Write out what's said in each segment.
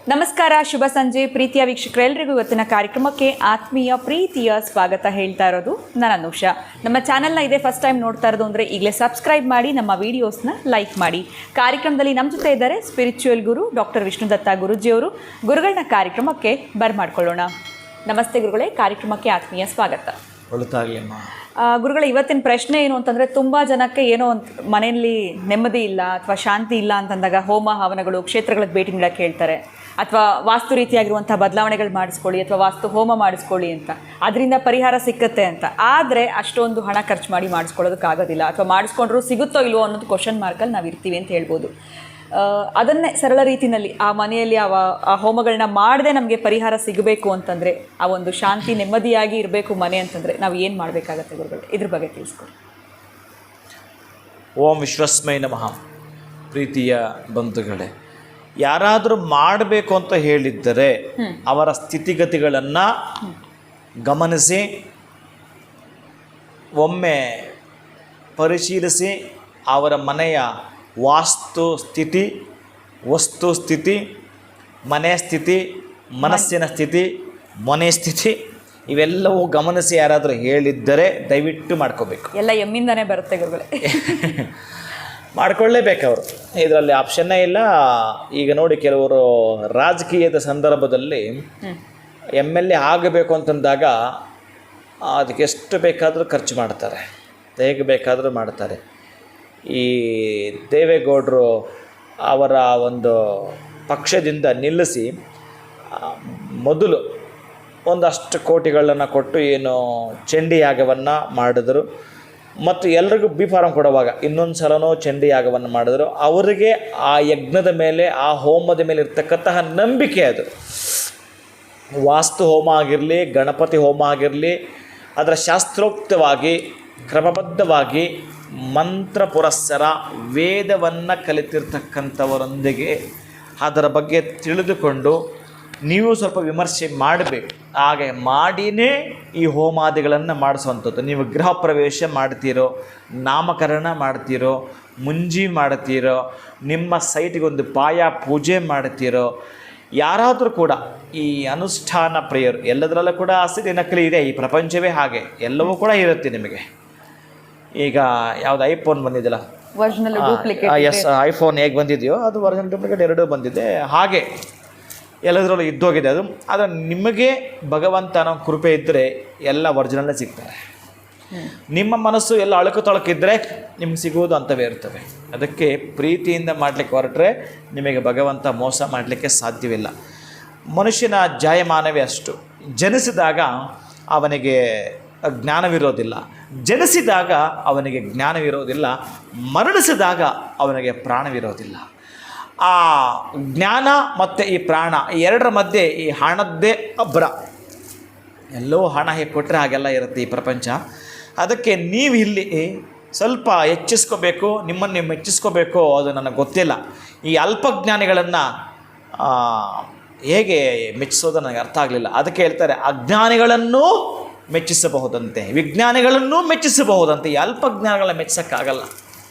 ನಮಸ್ಕಾರ, ಶುಭ ಸಂಜೆ ಪ್ರೀತಿಯ ವೀಕ್ಷಕರೆಲ್ಲರಿಗೂ ಇವತ್ತಿನ ಕಾರ್ಯಕ್ರಮಕ್ಕೆ ಆತ್ಮೀಯ ಪ್ರೀತಿಯ ಸ್ವಾಗತ ಹೇಳ್ತಾ ಇರೋದು ನಾನು ಅನುಷಾ. ನಮ್ಮ ಚಾನೆಲ್ನ ಇದೇ ಫಸ್ಟ್ ಟೈಮ್ ನೋಡ್ತಾ ಇರೋದು ಅಂದರೆ ಈಗಲೇ ಸಬ್ಸ್ಕ್ರೈಬ್ ಮಾಡಿ, ನಮ್ಮ ವೀಡಿಯೋಸ್ನ ಲೈಕ್ ಮಾಡಿ. ಕಾರ್ಯಕ್ರಮದಲ್ಲಿ ನಮ್ಮ ಜೊತೆ ಇದ್ದಾರೆ ಸ್ಪಿರಿಚುವಲ್ ಗುರು ಡಾಕ್ಟರ್ ವಿಷ್ಣುದತ್ತ ಗುರುಜಿಯವರು. ಗುರುಗಳನ್ನ ಕಾರ್ಯಕ್ರಮಕ್ಕೆ ಬರ್ಮಾಡ್ಕೊಳ್ಳೋಣ. ನಮಸ್ತೆ ಗುರುಗಳೇ, ಕಾರ್ಯಕ್ರಮಕ್ಕೆ ಆತ್ಮೀಯ ಸ್ವಾಗತ. ಗುರುಗಳ ಇವತ್ತಿನ ಪ್ರಶ್ನೆ ಏನು ಅಂತಂದರೆ, ತುಂಬ ಜನಕ್ಕೆ ಏನೋ ಒಂದು ಮನೆಯಲ್ಲಿ ನೆಮ್ಮದಿ ಇಲ್ಲ ಅಥವಾ ಶಾಂತಿ ಇಲ್ಲ ಅಂತಂದಾಗ ಹೋಮ ಹವನಗಳು, ಕ್ಷೇತ್ರಗಳಿಗೆ ಭೇಟಿ ನೀಡೋಕ್ಕೆ ಹೇಳ್ತಾರೆ, ಅಥವಾ ವಾಸ್ತು ರೀತಿಯಾಗಿರುವಂಥ ಬದಲಾವಣೆಗಳು ಮಾಡಿಸ್ಕೊಳ್ಳಿ ಅಥವಾ ವಾಸ್ತು ಹೋಮ ಮಾಡಿಸ್ಕೊಳ್ಳಿ ಅಂತ, ಅದರಿಂದ ಪರಿಹಾರ ಸಿಕ್ಕತ್ತೆ ಅಂತ. ಆದರೆ ಅಷ್ಟೊಂದು ಹಣ ಖರ್ಚು ಮಾಡಿ ಮಾಡಿಸ್ಕೊಳ್ಳೋದಕ್ಕಾಗೋದಿಲ್ಲ, ಅಥವಾ ಮಾಡಿಸ್ಕೊಂಡ್ರೂ ಸಿಗುತ್ತೋ ಇಲ್ವೋ ಅನ್ನೋದು ಕ್ವಶನ್ ಮಾರ್ಕಲ್ಲಿ ನಾವು ಇರ್ತೀವಿ ಅಂತ ಹೇಳ್ಬೋದು. ಅದನ್ನೇ ಸರಳ ರೀತಿಯಲ್ಲಿ ಆ ಮನೆಯಲ್ಲಿ ಆ ಹೋಮಗಳನ್ನ ಮಾಡದೆ ನಮಗೆ ಪರಿಹಾರ ಸಿಗಬೇಕು ಅಂತಂದರೆ, ಆ ಒಂದು ಶಾಂತಿ ನೆಮ್ಮದಿಯಾಗಿ ಇರಬೇಕು ಮನೆ ಅಂತಂದರೆ ನಾವು ಏನು ಮಾಡಬೇಕಾಗತ್ತೆ ಗುರುಗಳು? ಇದ್ರ ಬಗ್ಗೆ ತಿಳಿಸ್ಕೊಡಿ. ಓಂ ವಿಶ್ವಸ್ಮೈ ನಮಃ. ಪ್ರೀತಿಯ ಬಂಧುಗಳೇ, ಯಾರಾದರೂ ಮಾಡಬೇಕು ಅಂತ ಹೇಳಿದ್ದರೆ ಅವರ ಸ್ಥಿತಿಗತಿಗಳನ್ನು ಗಮನಿಸಿ ಒಮ್ಮೆ ಪರಿಶೀಲಿಸಿ, ಅವರ ಮನೆಯ ವಾಸ್ತು ಸ್ಥಿತಿ, ವಸ್ತು ಸ್ಥಿತಿ, ಮನೆ ಸ್ಥಿತಿ, ಮನಸ್ಸಿನ ಸ್ಥಿತಿ, ಮನೆ ಸ್ಥಿತಿ ಇವೆಲ್ಲವೂ ಗಮನಿಸಿ ಯಾರಾದರೂ ಹೇಳಿದ್ದರೆ ದಯವಿಟ್ಟು ಮಾಡ್ಕೋಬೇಕು. ಎಲ್ಲ ಎಮ್ಮಿಂದನೇ ಬರುತ್ತೆ ಗುರುಗಳೇ. ಮಾಡ್ಕೊಳ್ಳೇಬೇಕು ಅವರು, ಇದರಲ್ಲಿ ಆಪ್ಷನ್ನೇ ಇಲ್ಲ. ಈಗ ನೋಡಿ, ಕೆಲವರು ರಾಜಕೀಯದ ಸಂದರ್ಭದಲ್ಲಿ MLA ಆಗಬೇಕು ಅಂತಂದಾಗ ಅದಕ್ಕೆ ಎಷ್ಟು ಬೇಕಾದರೂ ಖರ್ಚು ಮಾಡ್ತಾರೆ, ಹೇಗೆ ಬೇಕಾದರೂ ಮಾಡ್ತಾರೆ. ಈ ದೇವೇಗೌಡರು ಅವರ ಒಂದು ಪಕ್ಷದಿಂದ ನಿಲ್ಲಿಸಿ ಮೊದಲು ಒಂದಷ್ಟು ಕೋಟಿಗಳನ್ನು ಕೊಟ್ಟು ಏನು ಚಂಡಿ ಯಾಗವನ್ನು ಮಾಡಿದ್ರು, ಮತ್ತು ಎಲ್ರಿಗೂ ಬಿ ಫಾರಂ ಕೊಡುವಾಗ ಇನ್ನೊಂದು ಸಲನೂ ಚಂಡಿ ಯಾಗವನ್ನು ಮಾಡಿದ್ರು. ಅವರಿಗೆ ಆ ಯಜ್ಞದ ಮೇಲೆ, ಆ ಹೋಮದ ಮೇಲೆ ಇರ್ತಕ್ಕಂತಹ ನಂಬಿಕೆ, ಅದು ವಾಸ್ತು ಹೋಮ ಆಗಿರಲಿ, ಗಣಪತಿ ಹೋಮ ಆಗಿರಲಿ, ಅದರ ಶಾಸ್ತ್ರೋಕ್ತವಾಗಿ ಕ್ರಮಬದ್ಧವಾಗಿ ಮಂತ್ರ ಪುರಸ್ಸರ ವೇದವನ್ನು ಕಲಿತಿರ್ತಕ್ಕಂಥವರೊಂದಿಗೆ ಅದರ ಬಗ್ಗೆ ತಿಳಿದುಕೊಂಡು ನೀವು ಸ್ವಲ್ಪ ವಿಮರ್ಶೆ ಮಾಡಬೇಕು. ಹಾಗೆ ಮಾಡಿಯೇ ಈ ಹೋಮಾದಿಗಳನ್ನು ಮಾಡಿಸುವಂಥದ್ದು. ನೀವು ಗೃಹ ಪ್ರವೇಶ ಮಾಡ್ತೀರೋ, ನಾಮಕರಣ ಮಾಡ್ತೀರೋ, ಮುಂಜಿ ಮಾಡ್ತೀರೋ, ನಿಮ್ಮ ಸೈಟಿಗೊಂದು ಪಾಯ ಪೂಜೆ ಮಾಡ್ತೀರೋ, ಯಾರಾದರೂ ಕೂಡ ಈ ಅನುಷ್ಠಾನ ಪ್ರಿಯರು, ಎಲ್ಲದರಲ್ಲೂ ಕೂಡ ಅಸಲಿ ನಕಲಿ ಇದೆ. ಈ ಪ್ರಪಂಚವೇ ಹಾಗೆ, ಎಲ್ಲವೂ ಕೂಡ ಇರುತ್ತೆ ನಿಮಗೆ. ಈಗ ಯಾವುದು ಐಫೋನ್ ಬಂದಿದೆಯಲ್ಲ, ಎಸ್, ಐಫೋನ್ ಹೇಗೆ ಬಂದಿದೆಯೋ ಅದು ಒರಿಜಿನಲ್ ಡೂಪ್ಲಿಕೇಟ್ ಎರಡೂ ಬಂದಿದೆ. ಹಾಗೆ ಎಲ್ಲದರಲ್ಲೂ ಇದ್ದೋಗಿದೆ ಅದು. ಆದರೆ ನಿಮಗೆ ಭಗವಂತನ ಕೃಪೆ ಇದ್ದರೆ ಎಲ್ಲ ಒರಿಜಿನಲ್ಲೇ ಸಿಗ್ತಾರೆ. ನಿಮ್ಮ ಮನಸ್ಸು ಎಲ್ಲ ಅಳುಕು ತೊಳಕಿದ್ದರೆ ನಿಮ್ಗೆ ಸಿಗುವುದು ಅಂಥವೇ ಇರ್ತವೆ. ಅದಕ್ಕೆ ಪ್ರೀತಿಯಿಂದ ಮಾಡಲಿಕ್ಕೆ ಹೊರಟ್ರೆ ನಿಮಗೆ ಭಗವಂತ ಮೋಸ ಮಾಡಲಿಕ್ಕೆ ಸಾಧ್ಯವಿಲ್ಲ. ಮನುಷ್ಯನ ಜಾಯಮಾನವೇ ಅಷ್ಟು. ಜನಿಸಿದಾಗ ಅವನಿಗೆ ಜ್ಞಾನವಿರೋದಿಲ್ಲ, ಜನಿಸಿದಾಗ ಅವನಿಗೆ ಜ್ಞಾನವಿರೋದಿಲ್ಲ, ಮರಣಿಸಿದಾಗ ಅವನಿಗೆ ಪ್ರಾಣವಿರೋದಿಲ್ಲ. ಆ ಜ್ಞಾನ ಮತ್ತು ಈ ಪ್ರಾಣ ಎರಡರ ಮಧ್ಯೆ ಈ ಹಣದ್ದೇ ಅಬ್ಬರ. ಎಲ್ಲೋ ಹಣ ಹೇಗೆ ಕೊಟ್ಟರೆ ಹಾಗೆಲ್ಲ ಇರುತ್ತೆ ಈ ಪ್ರಪಂಚ. ಅದಕ್ಕೆ ನೀವು ಇಲ್ಲಿ ಸ್ವಲ್ಪ ಹೆಚ್ಚಿಸ್ಕೋಬೇಕು, ನಿಮ್ಮನ್ನು ನೀವು ಮೆಚ್ಚಿಸ್ಕೋಬೇಕು, ಅದು ನನಗೆ ಗೊತ್ತಿಲ್ಲ. ಈ ಅಲ್ಪಜ್ಞಾನಿಗಳನ್ನು ಹೇಗೆ ಮೆಚ್ಚಿಸೋದು ನನಗೆ ಅರ್ಥ ಆಗಲಿಲ್ಲ. ಅದಕ್ಕೆ ಹೇಳ್ತಾರೆ, ಅಜ್ಞಾನಿಗಳನ್ನೂ ಮೆಚ್ಚಿಸಬಹುದಂತೆ, ವಿಜ್ಞಾನಿಗಳನ್ನೂ ಮೆಚ್ಚಿಸಬಹುದಂತೆ. ಈ ಅಲ್ಪಜ್ಞಾನಿಗಳನ್ನ ಮೆಚ್ಚಿಸೋಕ್ಕಾಗಲ್ಲ.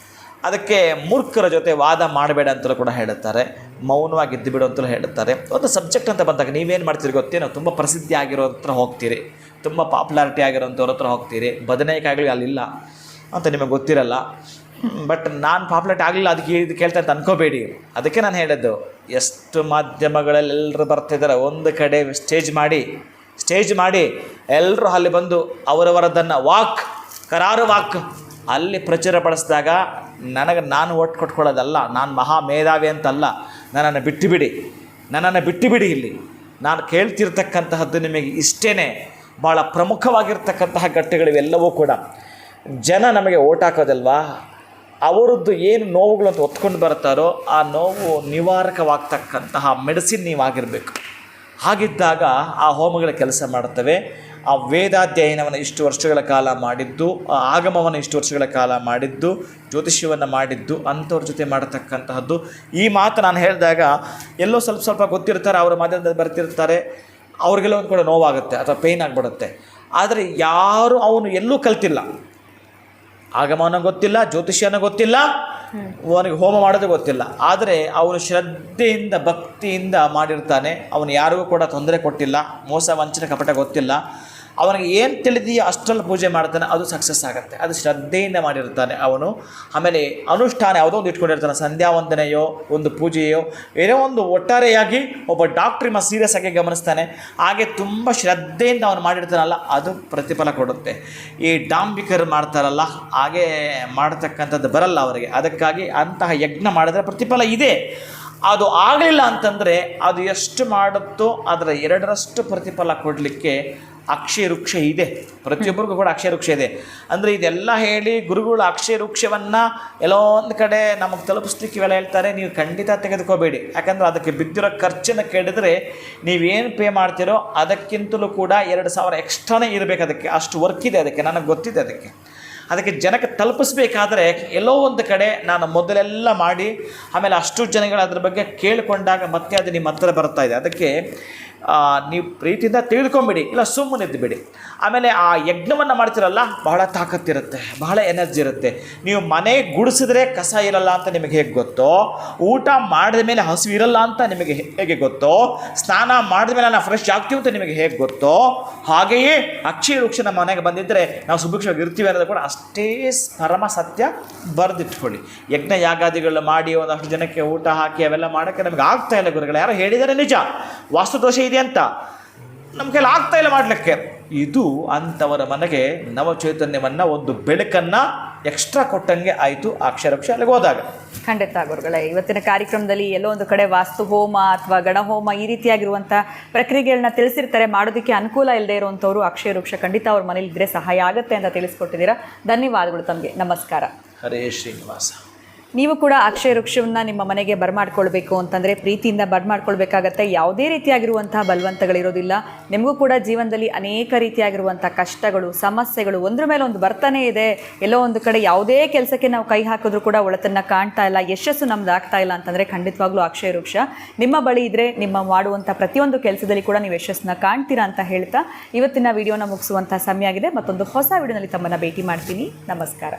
ಅದಕ್ಕೆ ಮೂರ್ಖರ ಜೊತೆ ವಾದ ಮಾಡಬೇಡ ಅಂತಲೂ ಕೂಡ ಹೇಳುತ್ತಾರೆ, ಮೌನವಾಗಿದ್ದು ಬಿಡು ಅಂತಲೂ ಹೇಳುತ್ತಾರೆ. ಒಂದು ಸಬ್ಜೆಕ್ಟ್ ಅಂತ ಬಂದಾಗ ನೀವೇನು ಮಾಡ್ತೀರಿ ಗೊತ್ತೇನೋ, ತುಂಬ ಪ್ರಸಿದ್ಧಿ ಆಗಿರೋ ಹತ್ರ ಹೋಗ್ತೀರಿ, ತುಂಬ ಪಾಪ್ಯುಲಾರಿಟಿ ಆಗಿರೋಂಥವ್ರ ಹತ್ರ ಹೋಗ್ತೀರಿ. ಬದನೆಕಾಯಿಗಳು ಅಲ್ಲಿಲ್ಲ ಅಂತ ನಿಮಗೆ ಗೊತ್ತಿರಲ್ಲ. ಬಟ್ ನಾನು ಪಾಪ್ಯುಲಾರಿಟಿ ಆಗಲಿಲ್ಲ ಅದಕ್ಕೆ ಇದು ಕೇಳ್ತಾ ಅಂತ ಅನ್ಕೋಬೇಡಿ. ಅದಕ್ಕೆ ನಾನು ಹೇಳಿದ್ದು, ಎಷ್ಟು ಮಾಧ್ಯಮಗಳಲ್ಲಿ ಎಲ್ಲರೂ ಬರ್ತಿದ್ದಾರೆ, ಒಂದು ಕಡೆ ಸ್ಟೇಜ್ ಮಾಡಿ ಎಲ್ಲರೂ ಅಲ್ಲಿ ಬಂದು ಅವರವರದನ್ನು ಕರಾರು ವಾಕ್ ಅಲ್ಲಿ ಪ್ರಚುರಪಡಿಸಿದಾಗ ನಾನು ಒಟ್ಟು ಕೊಟ್ಕೊಳ್ಳೋದಲ್ಲ, ನಾನು ಮಹಾ ಮೇಧಾವಿ ಅಂತಲ್ಲ, ನನ್ನನ್ನು ಬಿಟ್ಟುಬಿಡಿ. ಇಲ್ಲಿ ನಾನು ಕೇಳ್ತಿರ್ತಕ್ಕಂತಹದ್ದು ನಿಮಗೆ ಇಷ್ಟೇ. ಭಾಳ ಪ್ರಮುಖವಾಗಿರ್ತಕ್ಕಂತಹ ಘಟ್ಟಗಳಿವೆಲ್ಲವೂ ಕೂಡ ಜನ ನಮಗೆ ಓಟ್ ಹಾಕೋದಲ್ವಾ, ಅವರದ್ದು ಏನು ನೋವುಗಳು ಅಂತ ಹೊತ್ಕೊಂಡು ಬರ್ತಾರೋ ಆ ನೋವು ನಿವಾರಕವಾಗ್ತಕ್ಕಂತಹ ಮೆಡಿಸಿನ್ ನೀವಾಗಿರಬೇಕು. ಹಾಗಿದ್ದಾಗ ಆ ಹೋಮಗಳ ಕೆಲಸ ಮಾಡುತ್ತವೆ. ಆ ವೇದಾಧ್ಯಯನವನ್ನು ಇಷ್ಟು ವರ್ಷಗಳ ಕಾಲ ಮಾಡಿದ್ದು, ಆಗಮವನ್ನು ಇಷ್ಟು ವರ್ಷಗಳ ಕಾಲ ಮಾಡಿದ್ದು, ಜ್ಯೋತಿಷ್ಯವನ್ನು ಮಾಡಿದ್ದು ಅಂಥವ್ರ ಜೊತೆ ಮಾಡತಕ್ಕಂತಹದ್ದು. ಈ ಮಾತು ನಾನು ಹೇಳಿದಾಗ ಎಲ್ಲೋ ಸ್ವಲ್ಪ ಗೊತ್ತಿರ್ತಾರೆ, ಅವರ ಮಾಧ್ಯಮದಲ್ಲಿ ಬರ್ತಿರ್ತಾರೆ, ಅವ್ರಿಗೆಲ್ಲ ಒಂದು ಕೂಡ ನೋವಾಗುತ್ತೆ ಅಥವಾ ಪೇಯ್ನ್ ಆಗಿಬಿಡುತ್ತೆ. ಆದರೆ ಯಾರು ಅವನು ಎಲ್ಲೂ ಕಲ್ತಿಲ್ಲ, ಆಗಮನ ಗೊತ್ತಿಲ್ಲ, ಜ್ಯೋತಿಷ್ಯನ ಗೊತ್ತಿಲ್ಲ, ಅವನಿಗೆ ಹೋಮ ಮಾಡೋದು ಗೊತ್ತಿಲ್ಲ. ಆದರೆ ಅವನು ಶ್ರದ್ಧೆಯಿಂದ ಭಕ್ತಿಯಿಂದ ಮಾಡಿರ್ತಾನೆ. ಅವನು ಯಾರಿಗೂ ಕೂಡ ತೊಂದರೆ ಕೊಟ್ಟಿಲ್ಲ, ಮೋಸ ವಂಚನೆ ಕಪಟ ಗೊತ್ತಿಲ್ಲ. ಅವನಿಗೆ ಏನು ತಿಳಿದೆಯೋ ಅಷ್ಟರಲ್ಲಿ ಪೂಜೆ ಮಾಡ್ತಾನೆ, ಅದು ಸಕ್ಸಸ್ ಆಗುತ್ತೆ. ಅದು ಶ್ರದ್ಧೆಯಿಂದ ಮಾಡಿರ್ತಾನೆ ಅವನು. ಆಮೇಲೆ ಅನುಷ್ಠಾನ ಯಾವುದೋ ಒಂದು ಇಟ್ಕೊಂಡಿರ್ತಾನೆ, ಸಂಧ್ಯಾ ವಂದನೆಯೋ ಒಂದು ಪೂಜೆಯೋ ಏನೋ ಒಂದು ಒಟ್ಟಾರೆಯಾಗಿ ಒಬ್ಬ ಡಾಕ್ಟ್ರ್ ಸೀರಿಯಸ್ ಆಗಿ ಗಮನಿಸ್ತಾನೆ. ಹಾಗೆ ತುಂಬ ಶ್ರದ್ಧೆಯಿಂದ ಅವನು ಮಾಡಿರ್ತಾನಲ್ಲ, ಅದು ಪ್ರತಿಫಲ ಕೊಡುತ್ತೆ. ಈ ಡಾಂಬಿಕರು ಮಾಡ್ತಾರಲ್ಲ, ಹಾಗೆ ಮಾಡತಕ್ಕಂಥದ್ದು ಬರಲ್ಲ ಅವರಿಗೆ. ಅದಕ್ಕಾಗಿ ಅಂತಹ ಯಜ್ಞ ಮಾಡಿದ್ರೆ ಪ್ರತಿಫಲ ಇದೆ. ಅದು ಆಗಲಿಲ್ಲ ಅಂತಂದರೆ ಅದು ಎಷ್ಟು ಮಾಡುತ್ತೋ ಅದರ 2ರಷ್ಟು ಪ್ರತಿಫಲ ಕೊಡಲಿಕ್ಕೆ ಅಕ್ಷಯ ವೃಕ್ಷ ಇದೆ. ಪ್ರತಿಯೊಬ್ಬರಿಗೂ ಕೂಡ ಅಕ್ಷಯ ವೃಕ್ಷ ಇದೆ. ಅಂದರೆ ಇದೆಲ್ಲ ಹೇಳಿ ಗುರುಗಳು ಅಕ್ಷಯ ವೃಕ್ಷವನ್ನು ಎಲ್ಲೋ ಒಂದು ಕಡೆ ನಮಗೆ ತಲುಪಿಸ್ಲಿಕ್ಕೆ ಇವೆಲ್ಲ ಹೇಳ್ತಾರೆ. ನೀವು ಖಂಡಿತ ತೆಗೆದುಕೋಬೇಡಿ. ಯಾಕಂದರೆ ಅದಕ್ಕೆ ಬಿದ್ದಿರೋ ಖರ್ಚನ್ನು ಕೇಳಿದ್ರೆ ನೀವೇನು ಪೇ ಮಾಡ್ತೀರೋ ಅದಕ್ಕಿಂತಲೂ ಕೂಡ 2,000 ಎಕ್ಸ್ಟ್ರಾನೇ ಇರಬೇಕು. ಅದಕ್ಕೆ ಅಷ್ಟು ವರ್ಕ್ ಇದೆ, ಅದಕ್ಕೆ ನನಗೆ ಗೊತ್ತಿದೆ. ಅದಕ್ಕೆ ಜನಕ್ಕೆ ತಲುಪಿಸ್ಬೇಕಾದ್ರೆ ಎಲ್ಲೋ ಒಂದು ಕಡೆ ನಾನು ಮೊದಲೆಲ್ಲ ಮಾಡಿ ಆಮೇಲೆ ಅಷ್ಟು ಜನಗಳು ಅದ್ರ ಬಗ್ಗೆ ಕೇಳಿಕೊಂಡಾಗ ಮತ್ತೆ ಅದು ನಿಮ್ಮ ಹತ್ರ ಬರ್ತಾ ಇದೆ. ಅದಕ್ಕೆ ನೀವು ಪ್ರೀತಿಯಿಂದ ತಿಳಿದುಕೊಂಬಿಡಿ, ಇಲ್ಲ ಸುಮ್ಮನೆ ಇದ್ದುಬಿಡಿ. ಆಮೇಲೆ ಆ ಯಜ್ಞವನ್ನು ಮಾಡ್ತಿರಲ್ಲ, ಬಹಳ ತಾಕತ್ತಿರುತ್ತೆ, ಬಹಳ ಎನರ್ಜಿ ಇರುತ್ತೆ. ನೀವು ಮನೆ ಗುಡಿಸಿದ್ರೆ ಕಸ ಇರಲ್ಲ ಅಂತ ನಿಮಗೆ ಹೇಗೆ ಗೊತ್ತೋ, ಊಟ ಮಾಡಿದ ಮೇಲೆ ಹಸಿವು ಇರಲ್ಲ ಅಂತ ನಿಮಗೆ ಹೇಗೆ ಗೊತ್ತೋ, ಸ್ನಾನ ಮಾಡಿದ ಮೇಲೆ ನಾವು ಫ್ರೆಶ್ ಆಗ್ತೀವಿ ಅಂತ ನಿಮಗೆ ಹೇಗೆ ಗೊತ್ತೋ, ಹಾಗೆಯೇ ಅಕ್ಷಯ ವೃಕ್ಷ ನಮ್ಮ ಮನೆಗೆ ಬಂದಿದ್ದರೆ ನಾವು ಸುಭಿಕ್ಷವಾಗಿ ಇರ್ತೀವಿ ಅನ್ನೋದು ಕೂಡ ಅಷ್ಟೇ ಪರಮ ಸತ್ಯ. ಬರೆದಿಟ್ಕೊಳ್ಳಿ. ಯಜ್ಞ ಯಾಗಾದಿಗಳು ಮಾಡಿ ಒಂದಷ್ಟು ಜನಕ್ಕೆ ಊಟ ಹಾಕಿ ಅವೆಲ್ಲ ಮಾಡೋಕ್ಕೆ ನಮಗೆ ಆಗ್ತಾ ಇಲ್ಲ ಗುರುಗಳು. ಯಾರೋ ಹೇಳಿದರೆ ನಿಜ, ವಾಸ್ತುದೋಷ ಇದೆ ಅಂತ ನಮ್ಮ ಕೈಲಿ ಆಗ್ತಾ ಇಲ್ಲ ಮಾಡಲಿಕ್ಕೆ. ಇದು ಅಂಥವರ ಮನೆಗೆ ನವಚೈತನ್ಯವನ್ನು ಒಂದು ಬೆಳಕನ್ನು ಎಕ್ಸ್ಟ್ರಾ ಕೊಟ್ಟಂಗೆ ಆಯಿತು ಅಕ್ಷರಕ್ಷ ಅಲ್ಲಿಗೆ ಹೋದಾಗ. ಖಂಡಿತ ಗುರುಗಳೇ, ಇವತ್ತಿನ ಕಾರ್ಯಕ್ರಮದಲ್ಲಿ ಎಲ್ಲೋ ಒಂದು ಕಡೆ ವಾಸ್ತು ಹೋಮ ಅಥವಾ ಗಣಹೋಮ ಈ ರೀತಿಯಾಗಿರುವಂಥ ಪ್ರಕ್ರಿಯೆಗಳನ್ನ ತಿಳಿಸಿರ್ತಾರೆ. ಮಾಡೋದಕ್ಕೆ ಅನುಕೂಲ ಇಲ್ಲದೆ ಇರುವಂಥವ್ರು ಅಕ್ಷಯ ವೃಕ್ಷ ಖಂಡಿತ ಅವ್ರ ಮನೇಲಿ ಇದ್ದರೆ ಸಹಾಯ ಆಗುತ್ತೆ ಅಂತ ತಿಳಿಸ್ಕೊಟ್ಟಿದ್ದೀರಾ. ಧನ್ಯವಾದಗಳು ತಮಗೆ. ನಮಸ್ಕಾರ. ಹರೇ ಶ್ರೀನಿವಾಸ. ನೀವು ಕೂಡ ಅಕ್ಷಯ ವೃಕ್ಷವನ್ನು ನಿಮ್ಮ ಮನೆಗೆ ಬರಮಾಡ್ಕೊಳ್ಬೇಕು ಅಂತಂದರೆ ಪ್ರೀತಿಯಿಂದ ಬರಮಾಡ್ಕೊಳ್ಬೇಕಾಗತ್ತೆ. ಯಾವುದೇ ರೀತಿಯಾಗಿರುವಂತಹ ಬಲವಂತಗಳಿರೋದಿಲ್ಲ. ನಿಮಗೂ ಕೂಡ ಜೀವನದಲ್ಲಿ ಅನೇಕ ರೀತಿಯಾಗಿರುವಂಥ ಕಷ್ಟಗಳು, ಸಮಸ್ಯೆಗಳು ಒಂದ್ರ ಮೇಲೆ ಒಂದು ಬರ್ತಾನೆ ಇದೆ. ಎಲ್ಲೋ ಒಂದು ಕಡೆ ಯಾವುದೇ ಕೆಲಸಕ್ಕೆ ನಾವು ಕೈ ಹಾಕಿದ್ರೂ ಕೂಡ ಒಳತನ್ನು ಕಾಣ್ತಾ ಇಲ್ಲ, ಯಶಸ್ಸು ನಮ್ದು ಆಗ್ತಾ ಇಲ್ಲ ಅಂತಂದರೆ ಖಂಡಿತವಾಗ್ಲೂ ಅಕ್ಷಯ ವೃಕ್ಷ ನಿಮ್ಮ ಬಳಿ ಇದ್ದರೆ ನಿಮ್ಮ ಮಾಡುವಂಥ ಪ್ರತಿಯೊಂದು ಕೆಲಸದಲ್ಲಿ ಕೂಡ ನೀವು ಯಶಸ್ಸನ್ನ ಕಾಣ್ತೀರಾ ಅಂತ ಹೇಳ್ತಾ ಇವತ್ತಿನ ವಿಡಿಯೋನ ಮುಗಿಸುವಂಥ ಸಮಯ ಆಗಿದೆ. ಮತ್ತೊಂದು ಹೊಸ ವಿಡಿಯೋನಲ್ಲಿ ತಮ್ಮನ್ನು ಭೇಟಿ ಮಾಡ್ತೀನಿ. ನಮಸ್ಕಾರ.